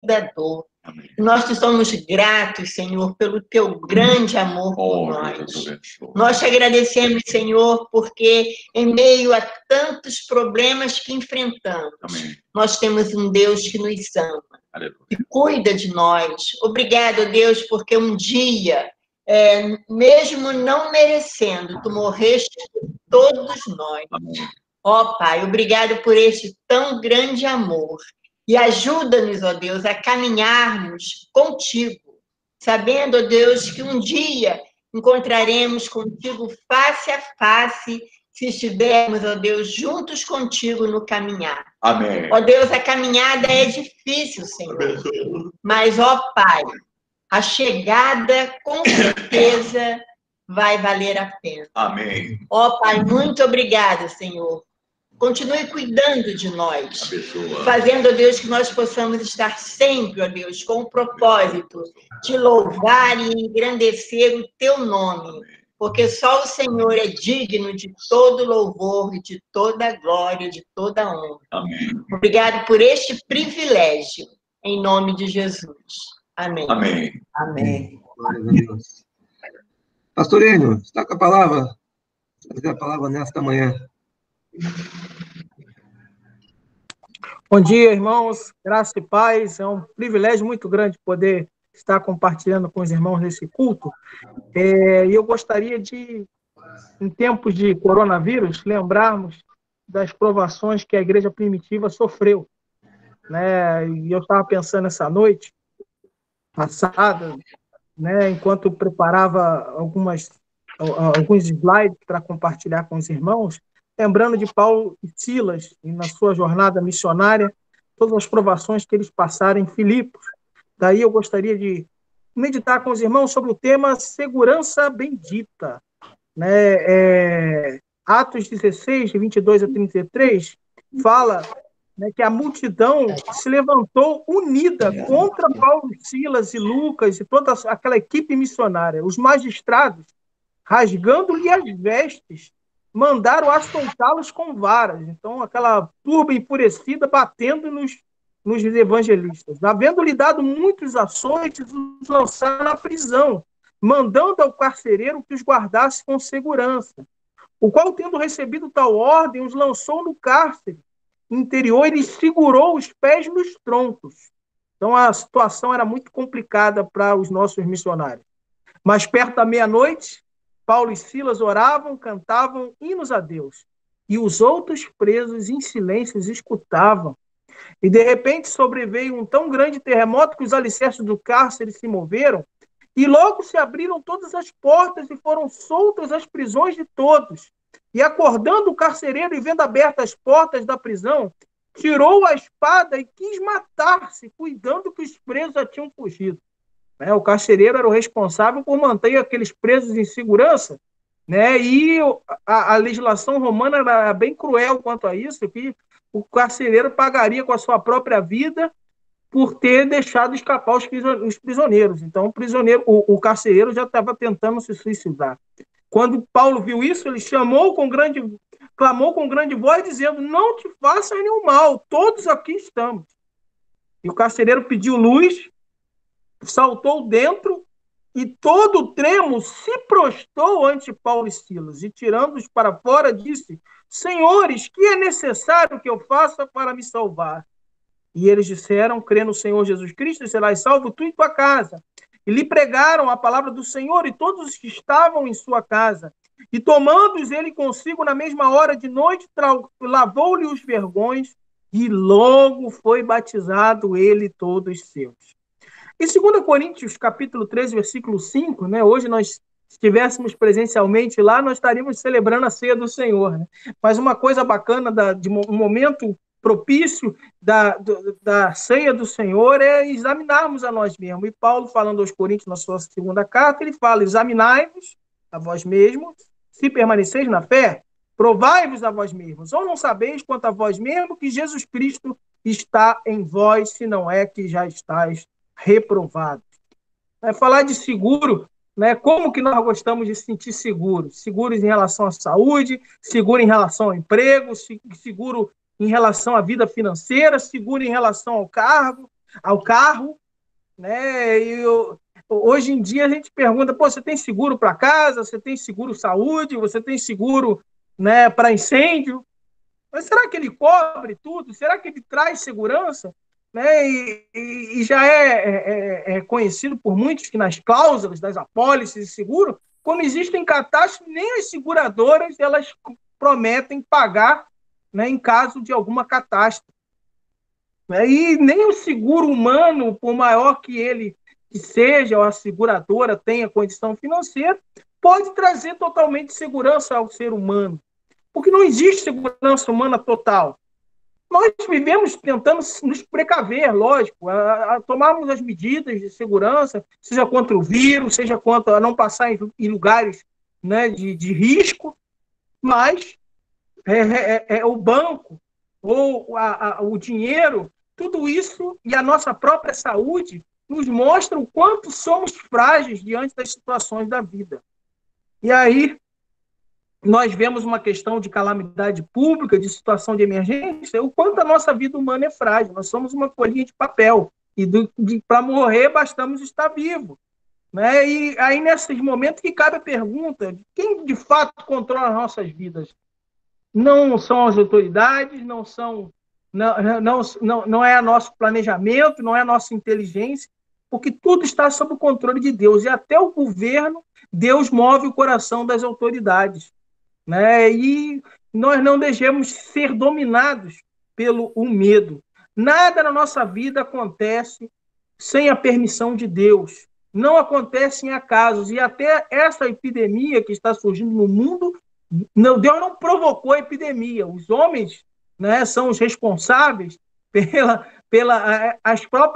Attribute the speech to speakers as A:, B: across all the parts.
A: toda dor. Nós te somos gratos, Senhor, pelo teu grande amor por nós. Nós te agradecemos, Senhor, porque em meio a tantos problemas que enfrentamos, nós temos um Deus que nos ama, que cuida de nós. Obrigado, Deus, porque um dia, mesmo não merecendo, tu morreste por todos nós. Ó Pai, obrigado por este tão grande amor. E ajuda-nos, ó Deus, a caminharmos contigo, sabendo, ó Deus, que um dia encontraremos contigo face a face, se estivermos, ó Deus, juntos contigo no caminhar.
B: Amém.
A: Ó Deus, a caminhada é difícil, Senhor. Mas, ó Pai, a chegada, com certeza, vai valer a pena.
B: Amém.
A: Ó Pai, muito obrigada, Senhor. Continue cuidando de nós, fazendo, ó Deus, que nós possamos estar sempre, ó Deus, com o propósito de louvar e engrandecer o teu nome, porque só o Senhor é digno de todo louvor, de toda glória, de toda honra.
B: Amém.
A: Obrigado por este privilégio, em nome de Jesus. Amém.
B: Amém.
A: Amém.
C: Glória a Deus. Pastor Enio, está com a palavra? Trazer a palavra nesta manhã.
D: Bom dia, irmãos, graça e paz. É um privilégio muito grande poder estar compartilhando com os irmãos nesse culto. E eu gostaria de, em tempos de coronavírus, lembrarmos das provações que a igreja primitiva sofreu, né? E eu estava pensando essa noite passada, né, enquanto eu preparava alguns slides para compartilhar com os irmãos, lembrando de Paulo e Silas, e na sua jornada missionária, todas as provações que eles passaram em Filipos. Daí eu gostaria de meditar com os irmãos sobre o tema segurança bendita. Né? Atos 16, de 22 a 33, fala, né, que a multidão se levantou unida contra Paulo, Silas e Lucas e toda aquela equipe missionária. Os magistrados, rasgando-lhe as vestes, mandaram açoitá-los com varas. Então, aquela turba enfurecida batendo nos evangelistas. Havendo-lhe dado muitos açoites, os lançaram na prisão, mandando ao carcereiro que os guardasse com segurança, o qual, tendo recebido tal ordem, os lançou no cárcere interior e segurou os pés nos troncos. Então, a situação era muito complicada para os nossos missionários. Mas, perto da meia-noite, Paulo e Silas oravam, cantavam hinos a Deus, e os outros presos em silêncio escutavam. E, de repente, sobreveio um tão grande terremoto que os alicerces do cárcere se moveram, e logo se abriram todas as portas e foram soltas as prisões de todos. E, acordando o carcereiro e vendo abertas as portas da prisão, tirou a espada e quis matar-se, cuidando que os presos já tinham fugido. O carcereiro era o responsável por manter aqueles presos em segurança, né? E a legislação romana era bem cruel quanto a isso, que o carcereiro pagaria com a sua própria vida por ter deixado escapar os prisioneiros. Então, o carcereiro já estava tentando se suicidar. Quando Paulo viu isso, ele clamou com grande voz, dizendo: não te faças nenhum mal, todos aqui estamos. E o carcereiro pediu luz, saltou dentro e todo tremo se prostrou ante Paulo e Silas, e tirando-os para fora, disse: senhores, que é necessário que eu faça para me salvar? E eles disseram: crê no Senhor Jesus Cristo e serás salvo tu e tua casa. E lhe pregaram a palavra do Senhor e todos os que estavam em sua casa. E tomando-os ele consigo na mesma hora de noite, lavou-lhe os vergões, e logo foi batizado ele e todos os seus. Em 2 Coríntios, capítulo 13, versículo 5, né, hoje nós, se estivéssemos presencialmente lá, nós estaríamos celebrando a ceia do Senhor. Né? Mas uma coisa bacana, de um momento propício da ceia do Senhor é examinarmos a nós mesmos. E Paulo, falando aos Coríntios na sua segunda carta, ele fala: examinai-vos a vós mesmos, se permaneceis na fé, provai-vos a vós mesmos. Ou não sabeis quanto a vós mesmos que Jesus Cristo está em vós, se não é que já estáis reprovados. Falar de seguro, né? Como que nós gostamos de se sentir seguros? Seguros em relação à saúde, seguro em relação ao emprego, seguro em relação à vida financeira, seguro em relação ao cargo. ao carro, né? Hoje em dia a gente pergunta, pô, você tem seguro para casa, você tem seguro saúde, você tem seguro, né, para incêndio? Mas será que ele cobre tudo? Será que ele traz segurança? Né? E já é conhecido por muitos que nas cláusulas das apólices de seguro, quando existem catástrofes, nem as seguradoras elas prometem pagar, né, em caso de alguma catástrofe. Né? E nem o seguro humano, por maior que ele que seja, ou a seguradora tenha condição financeira, pode trazer totalmente segurança ao ser humano. Porque não existe segurança humana total. Nós vivemos tentando nos precaver, lógico, a tomarmos as medidas de segurança, seja contra o vírus, seja contra não passar em lugares, né, de risco, mas o banco ou o dinheiro, tudo isso e a nossa própria saúde nos mostram o quanto somos frágeis diante das situações da vida. E aí nós vemos uma questão de calamidade pública, de situação de emergência, o quanto a nossa vida humana é frágil. Nós somos uma folhinha de papel e para morrer bastamos estar vivo. Né? E aí, nesses momentos, que cabe a pergunta, quem de fato controla as nossas vidas? Não são as autoridades, não é nosso planejamento, não é a nossa inteligência, porque tudo está sob o controle de Deus. E até o governo, Deus move o coração das autoridades. Né? E nós não devemos ser dominados pelo medo. Nada na nossa vida acontece sem a permissão de Deus. Não acontece em acasos. E até essa epidemia que está surgindo no mundo, Deus não provocou a epidemia. Os homens, né, são os responsáveis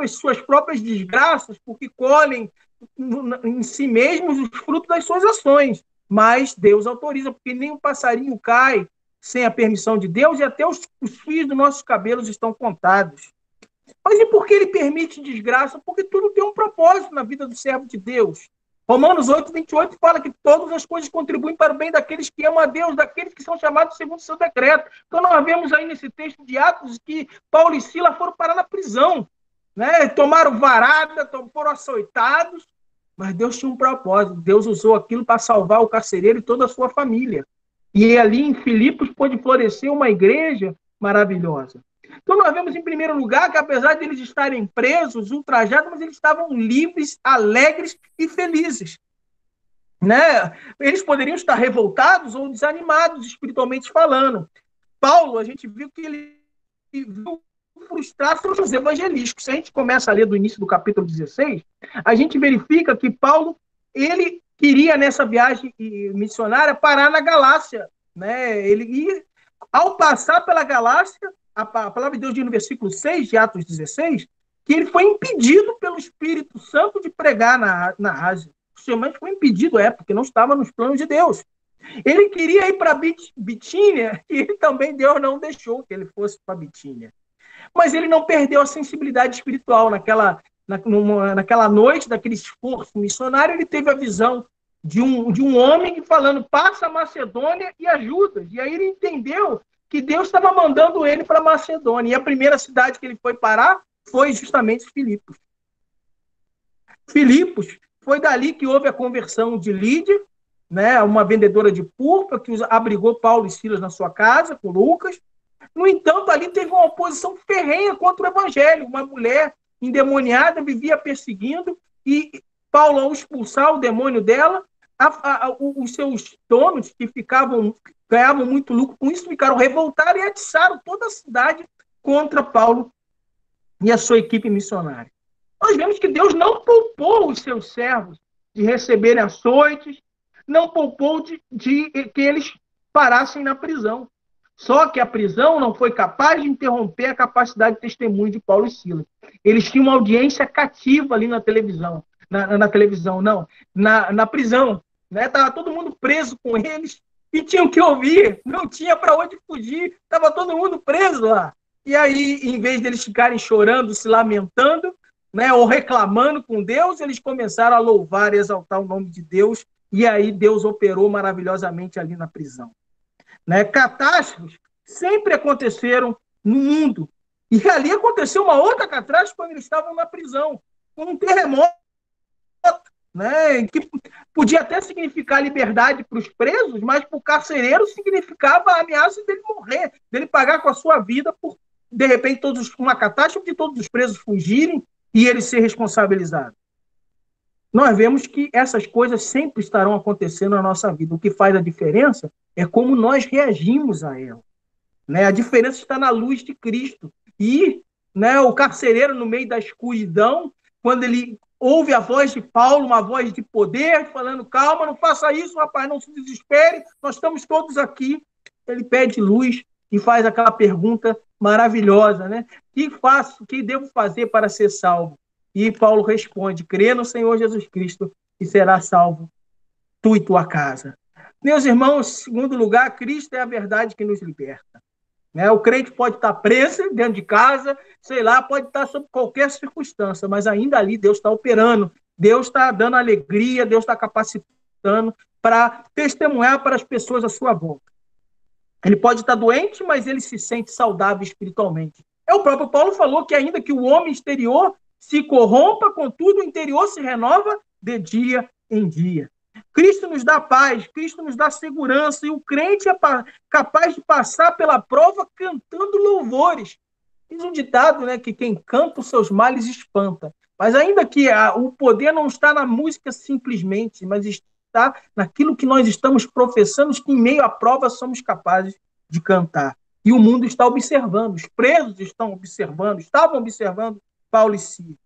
D: suas próprias desgraças, porque colhem em si mesmos os frutos das suas ações. Mas Deus autoriza, porque nem um passarinho cai sem a permissão de Deus, e até os fios dos nossos cabelos estão contados. Mas e por que ele permite desgraça? Porque tudo tem um propósito na vida do servo de Deus. Romanos 8:28 fala que todas as coisas contribuem para o bem daqueles que amam a Deus, daqueles que são chamados segundo o seu decreto. Então nós vemos aí nesse texto de Atos que Paulo e Silas foram parar na prisão, né? Tomaram varada, foram açoitados, mas Deus tinha um propósito. Deus usou aquilo para salvar o carcereiro e toda a sua família. E ali em Filipos pôde florescer uma igreja maravilhosa. Então nós vemos, em primeiro lugar, que apesar de eles estarem presos, ultrajados, mas eles estavam livres, alegres e felizes. Né? Eles poderiam estar revoltados ou desanimados, espiritualmente falando. Paulo, a gente viu que ele viu frustrar seus evangelísticos. Se a gente começa a ler do início do capítulo 16, a gente verifica que Paulo, ele queria, nessa viagem missionária, parar na Galácia. Né? Ele, ao passar pela Galácia, a palavra de Deus diz no versículo 6 de Atos 16, que ele foi impedido pelo Espírito Santo de pregar na Ásia. Mas foi impedido, porque não estava nos planos de Deus. Ele queria ir para Bitínia, e também Deus não deixou que ele fosse para Bitínia. Mas ele não perdeu a sensibilidade espiritual. Naquela noite, daquele esforço missionário, ele teve a visão de um homem falando, passa a Macedônia e ajuda. E aí ele entendeu que Deus estava mandando ele para Macedônia. E a primeira cidade que ele foi parar foi justamente Filipos. Filipos foi dali que houve a conversão de Lídia, né, uma vendedora de púrpura, que abrigou Paulo e Silas na sua casa, com Lucas. No entanto, ali teve uma oposição ferrenha contra o evangelho. Uma mulher endemoniada vivia perseguindo, e Paulo, ao expulsar o demônio dela, os seus donos, que ganhavam muito lucro com isso, ficaram revoltados e atiçaram toda a cidade contra Paulo e a sua equipe missionária. Nós vemos que Deus não poupou os seus servos de receberem açoites, não poupou de que eles parassem na prisão. Só que a prisão não foi capaz de interromper a capacidade de testemunho de Paulo e Silas. Eles tinham uma audiência cativa ali na televisão. Na prisão. Estava todo mundo preso com eles e tinham que ouvir. Não tinha para onde fugir. Estava todo mundo preso lá. E aí, em vez deles ficarem chorando, se lamentando, né, ou reclamando com Deus, eles começaram a louvar e exaltar o nome de Deus. E aí Deus operou maravilhosamente ali na prisão. Né? Catástrofes sempre aconteceram no mundo. E ali aconteceu uma outra catástrofe quando eles estavam na prisão, com um terremoto, né, que podia até significar liberdade para os presos, mas para o carcereiro significava a ameaça dele morrer, dele pagar com a sua vida por, de repente, uma catástrofe de todos os presos fugirem e ele ser responsabilizado. Nós vemos que essas coisas sempre estarão acontecendo na nossa vida. O que faz a diferença é como nós reagimos a ela. Né? A diferença está na luz de Cristo. E, né, o carcereiro, no meio da escuridão, quando ele ouve a voz de Paulo, uma voz de poder, falando, calma, não faça isso, rapaz, não se desespere, nós estamos todos aqui. Ele pede luz e faz aquela pergunta maravilhosa, né? O que devo fazer para ser salvo? E Paulo responde, crê no Senhor Jesus Cristo e será salvo tu e tua casa. Meus irmãos, em segundo lugar, Cristo é a verdade que nos liberta. Né? O crente pode estar preso dentro de casa, sei lá, pode estar sob qualquer circunstância, mas ainda ali Deus está operando, Deus está dando alegria, Deus está capacitando para testemunhar para as pessoas à sua volta. Ele pode estar doente, mas ele se sente saudável espiritualmente. O próprio Paulo falou que ainda que o homem exterior se corrompa, contudo o interior se renova de dia em dia. Cristo nos dá paz, Cristo nos dá segurança, e o crente é capaz de passar pela prova cantando louvores. Diz um ditado, né, que quem canta os seus males espanta. Mas ainda que o poder não está na música simplesmente, mas está naquilo que nós estamos professando, que em meio à prova somos capazes de cantar. E o mundo está observando, os presos estavam observando Paulo e Silas.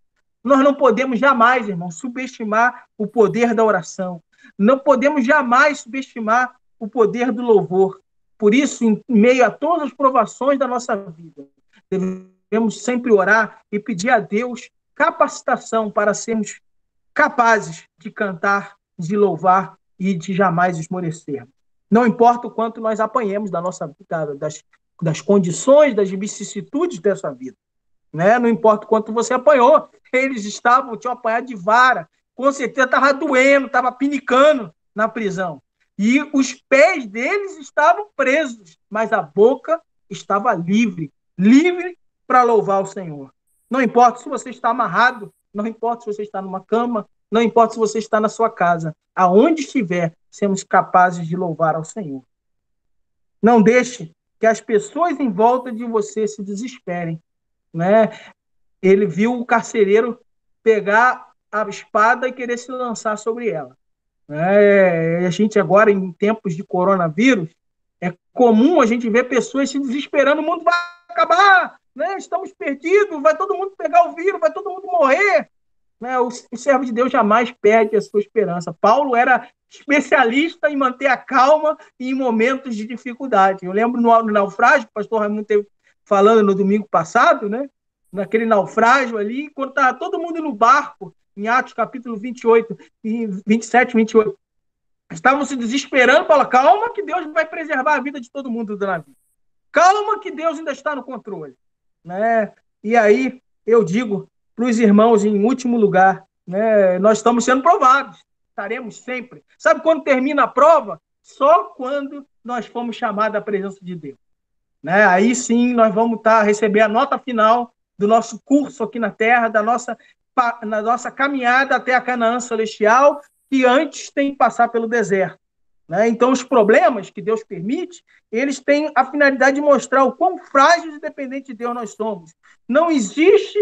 D: Nós não podemos jamais, irmão, subestimar o poder da oração. Não podemos jamais subestimar o poder do louvor. Por isso, em meio a todas as provações da nossa vida, devemos sempre orar e pedir a Deus capacitação para sermos capazes de cantar, de louvar e de jamais esmorecermos. Não importa o quanto nós apanhemos das condições, das vicissitudes dessa vida. Né? Não importa o quanto você apanhou, eles tinham apanhado de vara, com certeza estava doendo, estava pinicando na prisão. E os pés deles estavam presos, mas a boca estava livre para louvar o Senhor. Não importa se você está amarrado, não importa se você está numa cama, não importa se você está na sua casa, aonde estiver, sermos capazes de louvar ao Senhor. Não deixe que as pessoas em volta de você se desesperem. Né? Ele viu o carcereiro pegar a espada e querer se lançar sobre ela. A gente agora, em tempos de coronavírus, é comum a gente ver pessoas se desesperando, o mundo vai acabar, né? Estamos perdidos, vai todo mundo pegar o vírus, vai todo mundo morrer. Né? O servo de Deus jamais perde a sua esperança. Paulo era especialista em manter a calma em momentos de dificuldade. Eu lembro no naufrágio, o pastor Raimundo esteve falando no domingo passado, né? Naquele naufrágio ali, quando estava todo mundo no barco, em Atos capítulo 28, 27, 28. Estavam se desesperando, fala, calma que Deus vai preservar a vida de todo mundo do navio. Calma que Deus ainda está no controle. Né? E aí, eu digo para os irmãos, em último lugar, né, nós estamos sendo provados, estaremos sempre. Sabe quando termina a prova? Só quando nós fomos chamados à presença de Deus. Né? Aí sim, nós vamos receber a nota final do nosso curso aqui na Terra, na nossa caminhada até a Canaã celestial, que antes tem que passar pelo deserto. Né? Então, os problemas que Deus permite, eles têm a finalidade de mostrar o quão frágeis e dependentes de Deus nós somos. Não existe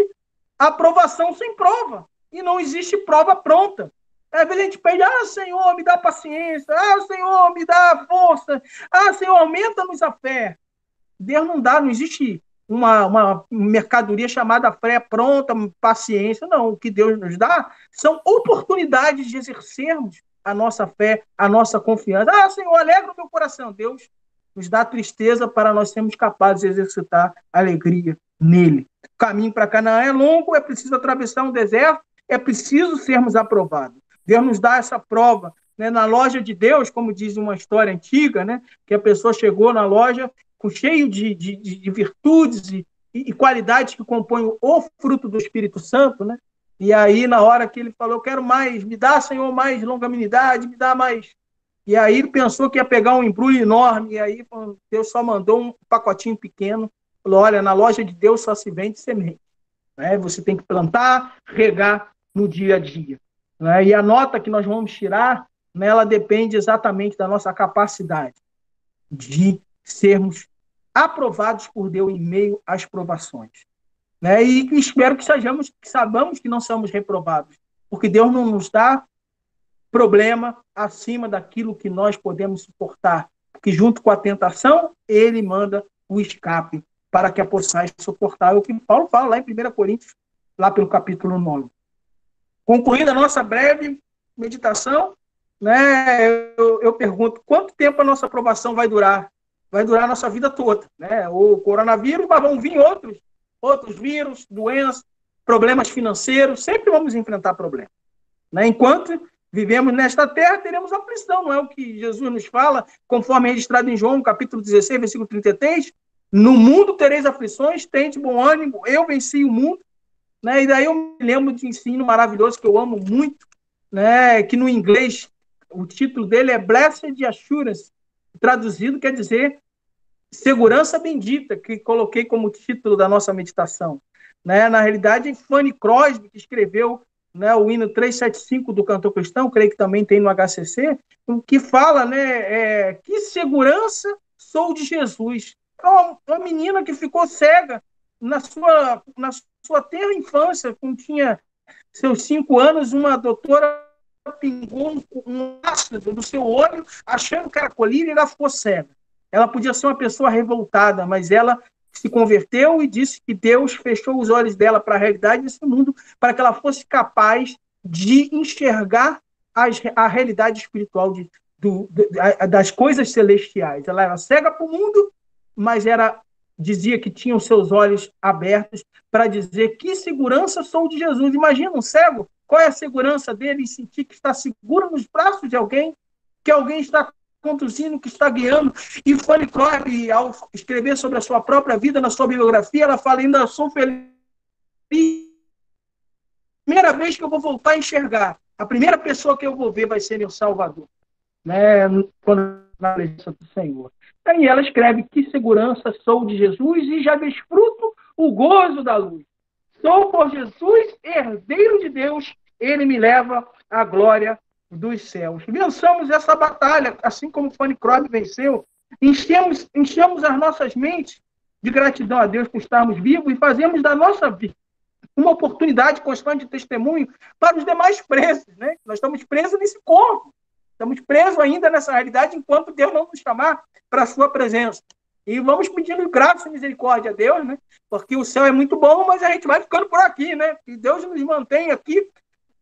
D: aprovação sem prova, e não existe prova pronta. Às vezes a gente pede, Senhor, me dá paciência, Senhor, me dá força, Senhor, aumenta-nos a fé. Deus não dá, não existe uma mercadoria chamada fé pronta, paciência, não. O que Deus nos dá são oportunidades de exercermos a nossa fé, a nossa confiança. Senhor, alegra o meu coração. Deus nos dá tristeza para nós sermos capazes de exercitar alegria nele. O caminho para Canaã é longo, é preciso atravessar um deserto, é preciso sermos aprovados. Deus nos dá essa prova. Né? Na loja de Deus, como diz uma história antiga, né? Que a pessoa chegou na loja cheio de virtudes e qualidades que compõem o fruto do Espírito Santo, né? E aí, na hora que ele falou, eu quero mais, me dá, Senhor, mais longanimidade, me dá mais. E aí ele pensou que ia pegar um embrulho enorme, e aí Deus só mandou um pacotinho pequeno, falou, olha, na loja de Deus só se vende semente. Né? Você tem que plantar, regar no dia a dia. Né? E a nota que nós vamos tirar, né, ela depende exatamente da nossa capacidade de sermos aprovados por Deus em meio às provações. Né? E espero que saibamos que não somos reprovados, porque Deus não nos dá problema acima daquilo que nós podemos suportar, porque junto com a tentação, Ele manda o escape para que a possais suportar. É o que Paulo fala lá em 1 Coríntios, lá pelo capítulo 9. Concluída a nossa breve meditação, né, eu pergunto, quanto tempo a nossa aprovação vai durar? Vai durar a nossa vida toda. Né? O coronavírus, mas vão vir outros vírus, doenças, problemas financeiros, sempre vamos enfrentar problemas. Né? Enquanto vivemos nesta terra, teremos aflição, não é o que Jesus nos fala, conforme é registrado em João, capítulo 16, versículo 33, no mundo tereis aflições, tende bom ânimo, eu venci o mundo. Né? E daí eu me lembro de um ensino maravilhoso que eu amo muito, né? Que no inglês o título dele é Blessed Assurance, traduzido quer dizer segurança bendita, que coloquei como título da nossa meditação. Né? Na realidade, Fanny Crosby, que escreveu, né, o hino 375 do Cantor Cristão, creio que também tem no HCC, que fala, né, que segurança sou de Jesus. Uma menina que ficou cega na sua tenra infância, quando tinha seus 5 anos, uma doutora pingou um ácido no seu olho, achando que era colírio, e ela ficou cega. Ela podia ser uma pessoa revoltada, mas ela se converteu e disse que Deus fechou os olhos dela para a realidade desse mundo, para que ela fosse capaz de enxergar a realidade espiritual das coisas celestiais. Ela era cega para o mundo, mas dizia que tinha os seus olhos abertos para dizer que segurança sou de Jesus. Imagina um cego, qual é a segurança dele em sentir que está seguro nos braços de alguém, que alguém está conduzindo, que está guiando. E Fanny Crosby, ao escrever sobre a sua própria vida, na sua biografia, ela fala, ainda sou feliz. Primeira vez que eu vou voltar a enxergar, a primeira pessoa que eu vou ver vai ser meu Salvador. Né? Quando na presença do Senhor. E ela escreve, que segurança sou de Jesus e já desfruto o gozo da luz. Sou por Jesus, herdeiro de Deus, ele me leva à glória dos céus. Vençamos essa batalha, assim como Fanny Crosby venceu. Enchemos as nossas mentes de gratidão a Deus por estarmos vivos e fazemos da nossa vida uma oportunidade constante de testemunho para os demais presos. Né? Nós estamos presos nesse corpo. Estamos presos ainda nessa realidade enquanto Deus não nos chamar para a sua presença. E vamos pedindo graça e misericórdia a Deus, né? Porque o céu é muito bom, mas a gente vai ficando por aqui, né? Que Deus nos mantenha aqui,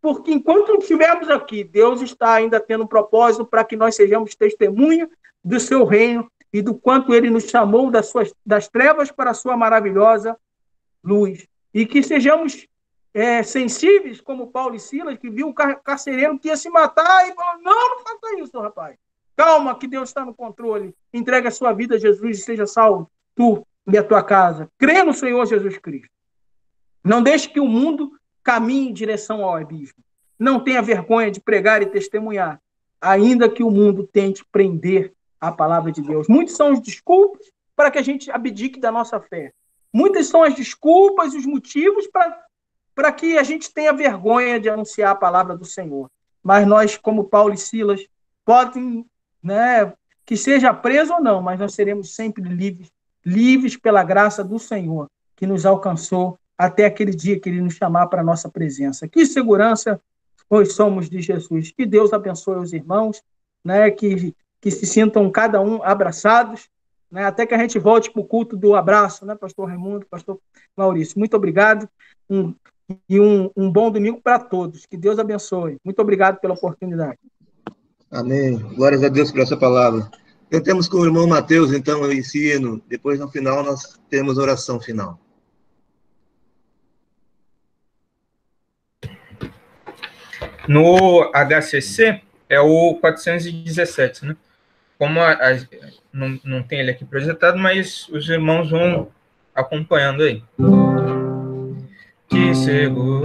D: porque enquanto estivermos aqui, Deus está ainda tendo um propósito para que nós sejamos testemunho do seu reino e do quanto ele nos chamou das trevas para a sua maravilhosa luz. E que sejamos sensíveis, como Paulo e Silas, que viu o carcereiro que ia se matar e falou, não faça isso, rapaz. Calma, que Deus está no controle. Entregue a sua vida a Jesus e seja salvo, tu e a tua casa. Crê no Senhor Jesus Cristo. Não deixe que o mundo caminhe em direção ao abismo. Não tenha vergonha de pregar e testemunhar, ainda que o mundo tente prender a palavra de Deus. Muitas são as desculpas para que a gente abdique da nossa fé. Muitas são as desculpas e os motivos para que a gente tenha vergonha de anunciar a palavra do Senhor. Mas nós, como Paulo e Silas, podem, né, que seja preso ou não, mas nós seremos sempre livres pela graça do Senhor, que nos alcançou até aquele dia que ele nos chamar para a nossa presença. Que segurança nós somos de Jesus. Que Deus abençoe os irmãos, né, que se sintam cada um abraçados, né, até que a gente volte para o culto do abraço, né, pastor Raimundo, pastor Maurício. Muito obrigado e um bom domingo para todos. Que Deus abençoe. Muito obrigado pela oportunidade.
C: Amém. Glórias a Deus por essa palavra. Tentemos com o irmão Mateus, então, o ensino. Depois, no final, nós temos a oração final.
B: No HCC é o 417, né? Como não tem ele aqui projetado, mas os irmãos vão acompanhando aí. Que segurança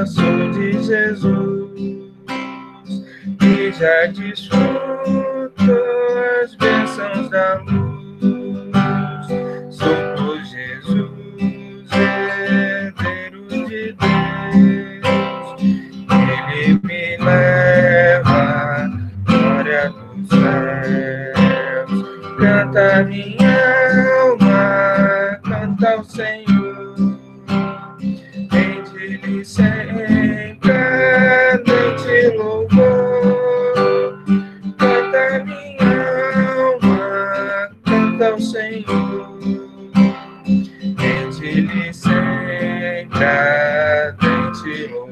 B: sou de Jesus, que já desfruto as bênçãos da luz. Ele me leva, glória dos céus. Canta minha alma, canta ao Senhor. Rende-lhe sempre ardente louvor. Canta minha alma, canta ao Senhor.